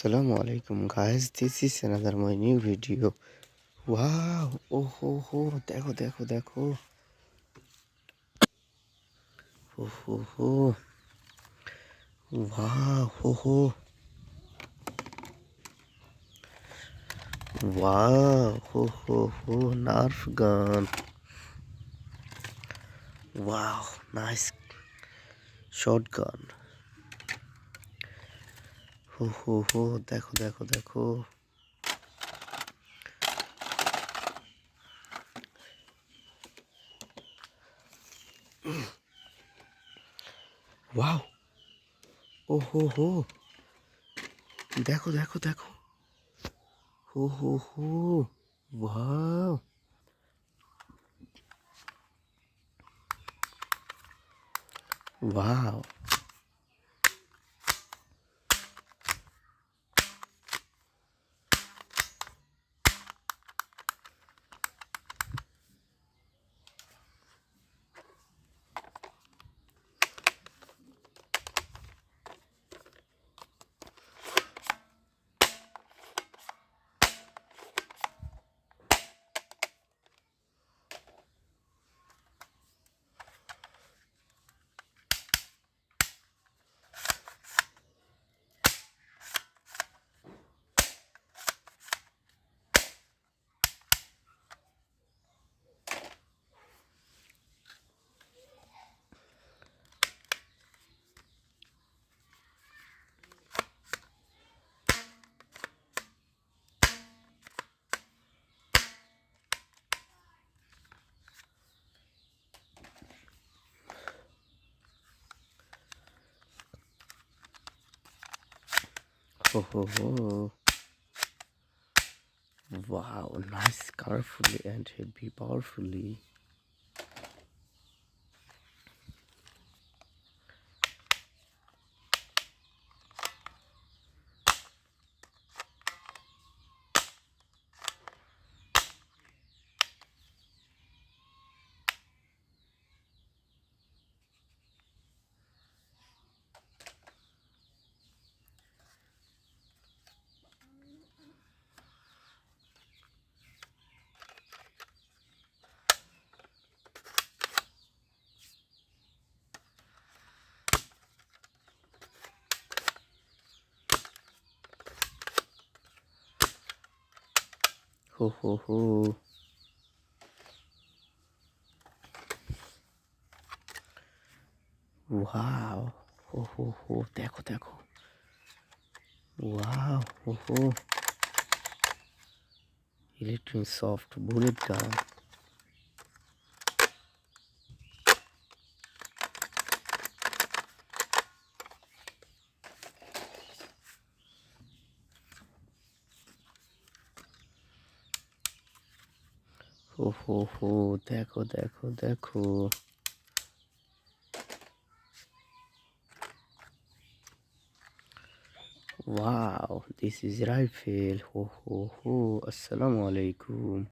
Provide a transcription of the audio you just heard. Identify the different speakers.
Speaker 1: Assalamu alaikum guys, this is another my new video. Wow, oh ho, দেখো দেখো দেখো, ho, wow, wow, ho, Nerf gun. Wow, nice shotgun. Ho, দেখো দেখো দেখো. Wow, oh ho, দেখো দেখো দেখো. Ho, wow. Wow. Ho. Wow, nice, colorfully and heavy, powerfully. Ho. Wow, ho, দেখো দেখো. Wow, ho. Electric soft bullet gun. Ho, দেখো দেখো দেখো. Wow, this is rifle. Ho. Assalamu alaikum.